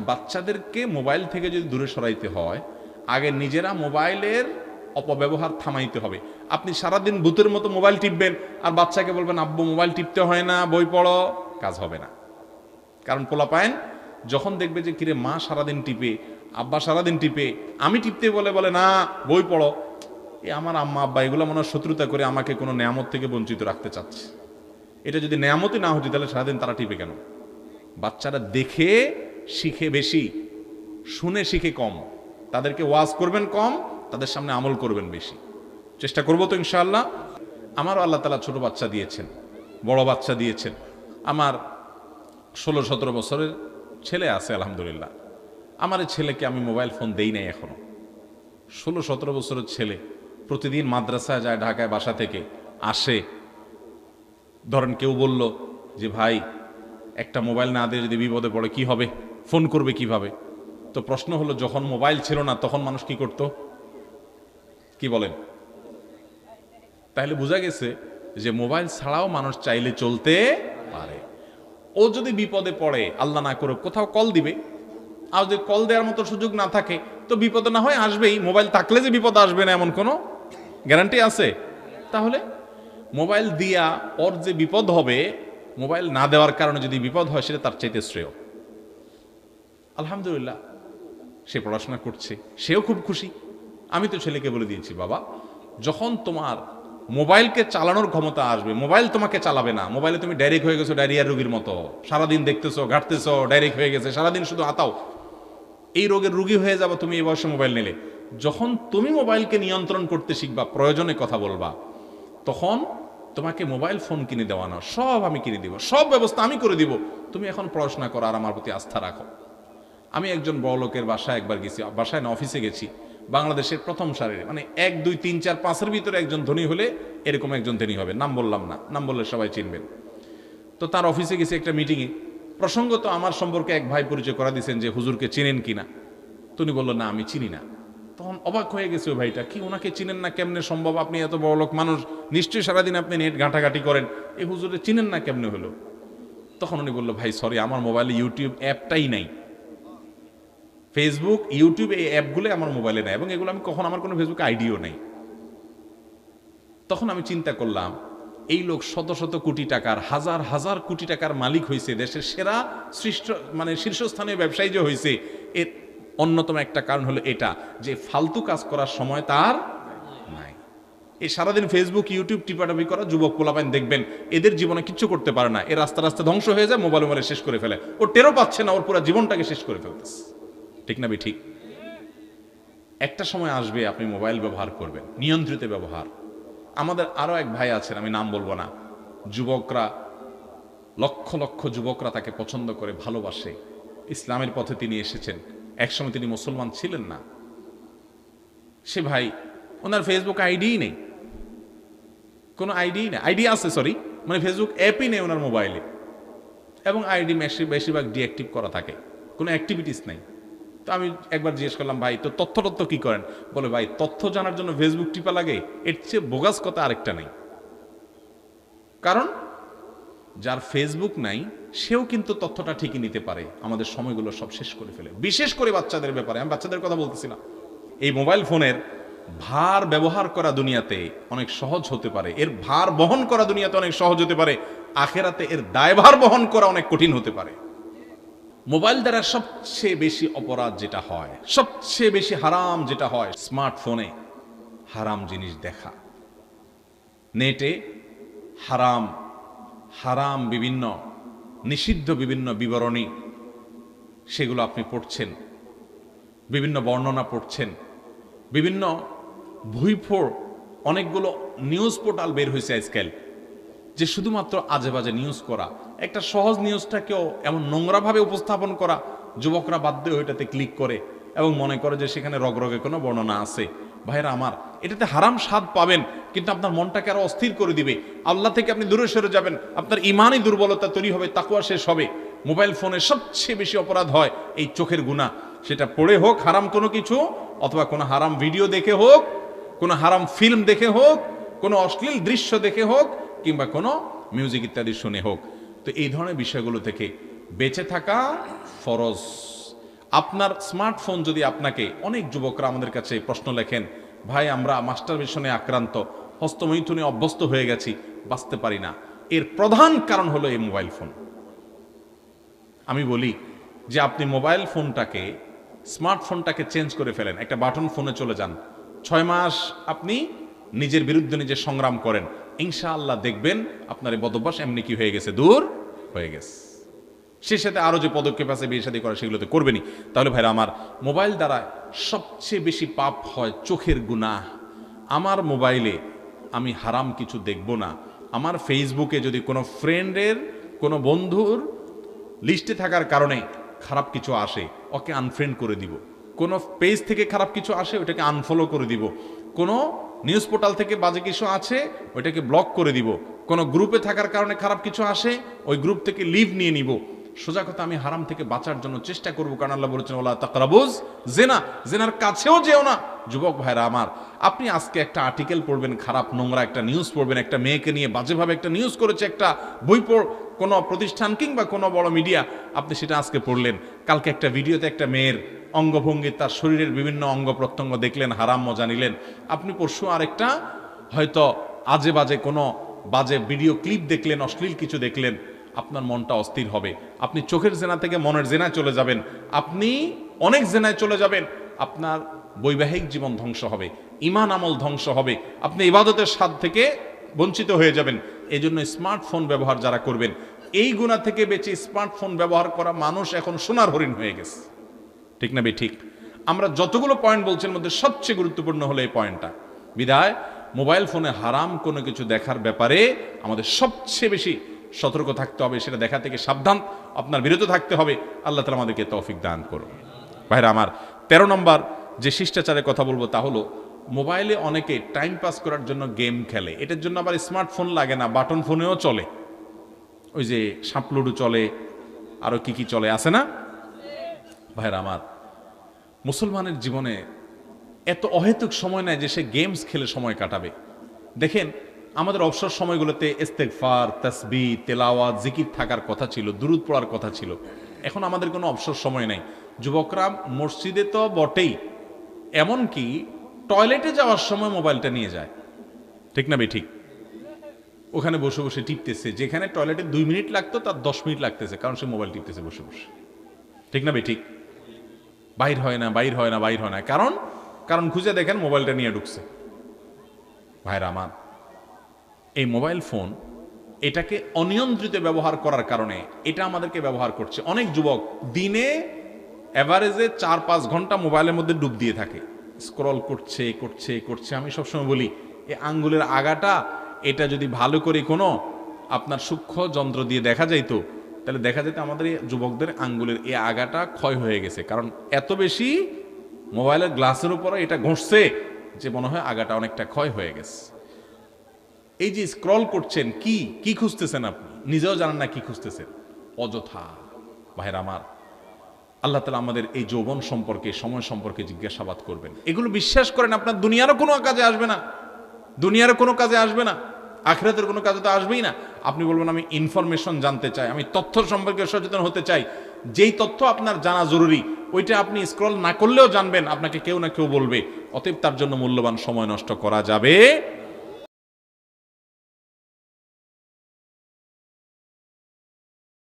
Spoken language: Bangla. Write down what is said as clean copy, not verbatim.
বাচ্চাদেরকে মোবাইল থেকে যদি দূরে সরাইতে হয়, আগে নিজেরা মোবাইলের অপব্যবহার থামাইতে হবে। আপনি সারাদিন ভূতের মতো মোবাইল টিপবেন আর বাচ্চাকে বলবেন আব্বু মোবাইল টিপতে হয় না, বই পড়ো, কাজ হবে না। কারণ পোলাপায়েন যখন দেখবে যে কিরে মা সারাদিন টিপে, আব্বা সারাদিন টিপে, আমি টিপতে বলে বলে না বই পড়ো, এ আমার আম্মা আব্বা এগুলো মনে হয় শত্রুতা করে আমাকে কোনো নেয়ামত থেকে বঞ্চিত রাখতে চাচ্ছে। এটা যদি নেয়ামতই না হতো তাহলে সারাদিন তারা টিপে কেন? বাচ্চারা দেখে শিখে বেশি, শুনে শিখে কম। তাদেরকে ওয়াজ করবেন কম, তাদের সামনে আমল করবেন বেশি। চেষ্টা করবো তো ইনশাআল্লাহ। আমারও আল্লাহ তাআলা ছোট বাচ্চা দিয়েছেন, বড় বাচ্চা দিয়েছেন। আমার 16-17 বছরের ছেলে আছে আলহামদুলিল্লাহ। আমার এই ছেলেকে আমি মোবাইল ফোন দেই নাই এখনো। 16-17 বছরের ছেলে প্রতিদিন মাদ্রাসায় যায়, ঢাকায় বাসা থেকে আসে। ধরেন কেউ বলল যে ভাই একটা মোবাইল না দিয়ে যদি বিপদে পড়ে কি হবে, ফোন করবে কিভাবে? তো প্রশ্ন হলো, যখন মোবাইল ছিল না তখন মানুষ কি করত? কি বলেন? তাহলে বোঝা গেছে যে মোবাইল ছাড়াও মানুষ চাইলে চলতে পারে। ও যদি বিপদে পড়ে, আল্লাহ না করুক, কোথাও কল দিবে। আর যদি কল দেওয়ার মতো সুযোগ না থাকে তো বিপদ না হয় আসবেই। মোবাইল থাকলে যে বিপদ আসবে না এমন কোনো গ্যারান্টি আছে? তাহলে মোবাইল দিয়া ওর যে বিপদ হবে, মোবাইল না দেওয়ার কারণে যদি বিপদ হয় সেটা তার চাইতে শ্রেয়। আলহামদুলিল্লাহ সে পড়াশোনা করছে, সেও খুব খুশি। আমি তো ছেলেকে বলে দিয়েছি, বাবা যখন তোমার মোবাইলকে চালানোর ক্ষমতা আসবে, মোবাইল তোমাকে চালাবে না। মোবাইলে তুমি ডাইরেক্ট হয়ে গেছো ডায়রিয়ার রোগীর মতো, সারাদিন দেখতেছো, ঘাটতেছো, ডাইরেক্ট হয়ে গেছে, সারাদিন শুধু আতাও। এই রোগের রোগী হয়ে যাবে তুমি এই বয়সে মোবাইল নিলে। যখন তুমি মোবাইলকে নিয়ন্ত্রণ করতে শিখবা, প্রয়োজনে কথা বলবা, তখন তোমাকে মোবাইল ফোন কিনে দেওয়া না, সব আমি কিনে দিব, সব ব্যবস্থা আমি করে দিব। তুমি এখন পড়াশোনা করো আর আমার প্রতি আস্থা রাখো। আমি একজন বড় লোকের বাসায় একবার গেছি, বাসায় না অফিসে গেছি। বাংলাদেশের প্রথম সারির, মানে 1, 2, 3, 4, 5-এর ভিতরে একজন ধনী হলে এরকম একজন ধনী হবে। নাম বললাম না, নাম বললে সবাই চিনবেন। তো তার অফিসে গেছি একটা মিটিংয়ে। প্রসঙ্গত আমার সম্পর্কে এক ভাই পরিচয় করা দিয়েছেন যে হুজুরকে চিনেন কিনা। তিনি বললো না আমি চিনি না। তখন অবাক হয়ে গেছে ওই ভাইটা, কি ওনাকে চিনেন না কেমনে সম্ভব? আপনি এত বড় লোক মানুষ, নিশ্চয়ই সারাদিন আপনি নেট ঘাটাঘাটি করেন, এই হুজুরে চিনেন না কেমনে হলো? তখন উনি বললো ভাই সরি, আমার মোবাইলে ইউটিউব অ্যাপটাই নাই, ফেসবুক ইউটিউব এই অ্যাপগুলো আমার মোবাইলে নাই, এবং এগুলো আমি কখন, আমার কোনো ফেসবুক আইডিও নাই। তখন আমি চিন্তা করলাম, এই লোক শত শত কোটি টাকার, হাজার হাজার কোটি টাকার মালিক হয়েছে, দেশের সেরা মানে শীর্ষস্থানীয় ব্যবসায়ী যে হয়েছে, এর অন্যতম একটা কারণ হলো এটা যে ফালতু কাজ করার সময় তার নাই। এই সারাদিন ফেসবুক ইউটিউব টিপাটাপি করা যুবক পোলাপাইন দেখবেন, এদের জীবনে কিচ্ছু করতে পারে না। এর রাস্তা রাস্তা ধ্বংস হয়ে যায়, মোবাইল শেষ করে ফেলে। ও টেরও পাচ্ছে না, ওর পুরো জীবনটাকে শেষ করে ফেলতেছে। ঠিক না ঠিক? একটা সময় আসবে আপনি মোবাইল ব্যবহার করবেন, নিয়ন্ত্রিত ব্যবহার। আমাদের আরো এক ভাই আছেন, আমি নাম বলবো না, যুবকরা, লক্ষ লক্ষ যুবকরা তাকে পছন্দ করে, ভালোবাসে। ইসলামের পথে তিনি এসেছেন, একসময় তিনি মুসলমান ছিলেন না। সে ভাই, ওনার ফেসবুক আইডিই নেই, কোনো আইডি নেই, আইডি আছে সরি, মানে ফেসবুক অ্যাপই নেই ওনার মোবাইলে, এবং আইডি বেশিরভাগ ডিঅ্যাক্টিভ করা থাকে, কোনো অ্যাক্টিভিটিস নাই। তো আমি একবার জিজ্ঞেস করলাম, ভাই তো তথ্য কি করেন? বলে ভাই তথ্য জানার জন্য ফেসবুক টিপা লাগে, এর চেয়ে বোগাস কথা আরেকটা নেই। কারণ যার ফেসবুক নাই সেও কিন্তু তথ্যটা ঠিকই নিতে পারে, আমাদের সময়গুলো সব শেষ করে ফেলে। বিশেষ করে বাচ্চাদের ব্যাপারে, আমি বাচ্চাদের কথা বলতেছি না। এই মোবাইল ফোনের ভার ব্যবহার করা দুনিয়াতে অনেক সহজ হতে পারে, এর ভার বহন করা দুনিয়াতে অনেক সহজ হতে পারে, আখেরাতে এর দায়ভার বহন করা অনেক কঠিন হতে পারে। মোবাইল দ্বারা সবচেয়ে বেশি অপরাধ যেটা হয়, সবচেয়ে বেশি হারাম যেটা হয়, স্মার্টফোনে হারাম জিনিস দেখা, নেটে হারাম হারাম বিভিন্ন নিষিদ্ধ বিভিন্ন বিবরণী, সেগুলো আপনি পড়ছেন, বিভিন্ন বর্ণনা পড়ছেন, বিভিন্ন ভুইফোড় অনেকগুলো নিউজ পোর্টাল বের হয়েছে আজকাল, যে শুধুমাত্র আজে বাজে নিউজ করা, একটা সহজ নিউজটাকেও এমন নোংরাভাবে উপস্থাপন করা, যুবকরা বাধ্য হয়ে এটাতে ক্লিক করে এবং মনে করে যে সেখানে রগরগে কোনো বর্ণনা আছে। ভাইরা আমার, এটাতে হারাম স্বাদ পাবেন, কিন্তু আপনার মনটাকে আরো অস্থির করে দিবে, আল্লাহ থেকে আপনি দূরে সরে যাবেন, আপনার ইমানই দুর্বলতা তৈরি হবে, তাকওয়া শেষ হবে। মোবাইল ফোনে সবচেয়ে বেশি অপরাধ হয় এই চোখের গুনাহ, সেটা পড়ে হোক হারাম কোনো কিছু, অথবা কোনো হারাম ভিডিও দেখে হোক, কোনো হারাম ফিল্ম দেখে হোক, কোনো অশ্লীল দৃশ্য দেখে হোক, কিংবা কোনো মিউজিক ইত্যাদি শুনে হোক। তো এই ধরনের বিষয়গুলো থেকে বেঁচে থাকা ফরজ। আপনার স্মার্টফোন যদি আপনাকে, অনেক যুবকরা আমাদের কাছে প্রশ্ন লেখেন, ভাই আমরা মাস্টারবেশনে আক্রান্ত, হস্তমৈথুনে অভ্যস্ত হয়ে গেছি, বাঁচতে পারি না। এর প্রধান কারণ হলো এই মোবাইল ফোন। আমি বলি যে আপনি মোবাইল ফোনটাকে, স্মার্টফোনটাকে চেঞ্জ করে ফেলেন, একটা বাটন ফোনে চলে যান, 6 মাস আপনি নিজের বিরুদ্ধে নিজে সংগ্রাম করেন, ইনশাআল্লাহ দেখবেন আপনার এই বদভ্যাস এমনি কি হয়ে গেছে, দূর হয়ে গেছে। সে সাথে আরো যে পদক্ষেপ আছে বিয়ে শাদী করা, সেগুলোতে করবেনি। তাহলে ভাইরা আমার, মোবাইল দ্বারা সবচেয়ে বেশি পাপ হয় চোখের গুনাহ। আমার মোবাইলে আমি হারাম কিছু দেখব না। আমার ফেসবুকে যদি কোনো ফ্রেন্ডের, কোনো বন্ধুর লিস্টে থাকার কারণে খারাপ কিছু আসে, ওকে আনফ্রেন্ড করে দিব। কোনো পেজ থেকে খারাপ কিছু আসে, ওটাকে আনফলো করে দিব। কোনো নিউজ পোর্টাল থেকে বাজে কিছু আছে, ওইটাকে ব্লক করে দিব। কোনো গ্রুপে থাকার কারণে খারাপ কিছু আসে, ওই গ্রুপ থেকে লিভ নিয়ে নিব। সোজা কথা, আমি হারাম থেকে বাঁচার জন্য চেষ্টা করবো, কারণ আল্লাহ বলেছেন ওয়ালা তাকরাবুজ জিনা, জিনার কাছেও যেও না। যুবক ভাইরা আমার, আপনি আজকে একটা আর্টিকেল পড়বেন, খারাপ নোংরা একটা নিউজ পড়বেন, একটা মেয়েকে নিয়ে বাজেভাবে একটা নিউজ করেছে একটা বই কোনো প্রতিষ্ঠান কিংবা কোনো বড় মিডিয়া, আপনি সেটা আজকে পড়লেন। কালকে একটা ভিডিওতে একটা মেয়ের অঙ্গভঙ্গি, তার শরীরের বিভিন্ন অঙ্গ প্রত্যঙ্গ দেখলেন, হারাম মজা নিলেন। আপনি পরশু আরেকটা হয়তো আজে বাজে কোনো বাজে ভিডিও ক্লিপ দেখলেন, অশ্লীল কিছু দেখলেন, আপনার মনটা অস্থির হবে। আপনি চোখের জেনা থেকে মনের জেনায় চলে যাবেন, আপনি অনেক জেনায় চলে যাবেন। আপনার বৈবাহিক জীবন ধ্বংস হবে, ঈমান আমল ধ্বংস হবে, আপনি ইবাদতের স্বাদ থেকে বঞ্চিত হয়ে যাবেন। এই জন্য স্মার্টফোন ব্যবহার যারা করবেন, এই গুনাহ থেকে বেঁচে স্মার্টফোন ব্যবহার করা মানুষ এখন সোনার হরিণ হয়ে গেছে। ঠিক না বে ঠিক? আমরা যতগুলো পয়েন্ট বলছেন মধ্যে সবচেয়ে গুরুত্বপূর্ণ হলো এই পয়েন্টটা। বিধায় মোবাইল ফোনে হারাম কোনো কিছু দেখার ব্যাপারে আমাদের সবচেয়ে বেশি সতর্ক থাকতে হবে, সেটা দেখা থেকে সাবধান, আপনার বিরত থাকতে হবে। আল্লাহ তাআলা আমাদেরকে তৌফিক দান করুন। ভাইরা আমার, 13 নম্বর যে শিষ্টাচারের কথা বলবো তা হলো, মোবাইলে অনেকে টাইম পাস করার জন্য গেম খেলে। এটার জন্য আবার স্মার্টফোন লাগে না, বাটন ফোনেও চলে। ওই যে সাপলুডু চলে, আরো কি কি চলে, আছে না? ভাইরা আমার, মুসলমানের জীবনে এত অহেতুক সময় নেয় যে সে গেমস খেলে সময় কাটাবে। দেখেন, আমাদের অবসর সময়গুলোতে ইস্তেগফার, তাসবিহ, তেলাওয়াত, জিকির থাকার কথা ছিল, দুরূদ পড়ার কথা ছিল। এখন আমাদের কোনো অবসর সময় নেই। যুবকরা মসজিদে তো বটেই, এমনকি টয়লেটে যাওয়ার সময় মোবাইলটা নিয়ে যায়। ঠিক না বে ঠিক? ওখানে বসে বসে টিপতেছে, যেখানে টয়লেটে 2 মিনিট লাগতো তার 10 মিনিট লাগতেছে, কারণ সে মোবাইল টিপতেছে বসে বসে। ঠিক না বে ঠিক? বাইর হয় না, বাইর হয় না, বাইর হয় না, কারণ কারণ খুঁজে দেখেন মোবাইলটা নিয়ে ঢুকছে। ভাইরা আমার, এই মোবাইল ফোন, এটাকে অনিয়ন্ত্রিত ব্যবহার করার কারণে এটা আমাদেরকে ব্যবহার করছে। অনেক যুবক দিনে এভারেজে 4-5 ঘন্টা মোবাইলের মধ্যে ডুব দিয়ে থাকে, স্ক্রল করছে করছে করছে। আমি সবসময় বলি, এই আঙ্গুলের আগাটা, এটা যদি ভালো করে কোনো আপনার সূক্ষ্ম যন্ত্র দিয়ে দেখা যাইতো, তাহলে দেখা যেত আমাদের যুবকদের আঙ্গুলের এই আগাটা ক্ষয় হয়ে গেছে, কারণ এত বেশি মোবাইলের গ্লাসের উপরে এটা ঘষছে যে মনে হয় আগাটা অনেকটা ক্ষয় হয়ে গেছে। এই যে স্ক্রল করছেন, কি কি খুঁজতেছেন আপনি নিজেও জানেন না কি খুঁজতেছেন, অযথা। ভাইরা আমার, আল্লাহ তাআলা আমাদের এই যৌবন সম্পর্কে, সময় সম্পর্কে জিজ্ঞাসাবাদ করবেন। এগুলো বিশ্বাস করেন, আপনার দুনিয়ারও কোনো কাজে আসবে না, দুনিয়ারও কোনো কাজে আসবে না, আখিরাতের কোনো কাজে তো আসবেই না। আপনি বলবেন আমি ইনফরমেশন জানতে চাই, আমি তথ্য সম্পর্কে সচেতন হতে চাই। যেই তথ্য আপনার জানা জরুরি, ওইটা আপনি স্ক্রল না করলেও জানবেন, আপনাকে কেউ না কেউ বলবে। অতএব তার জন্য মূল্যবান সময় নষ্ট করা যাবে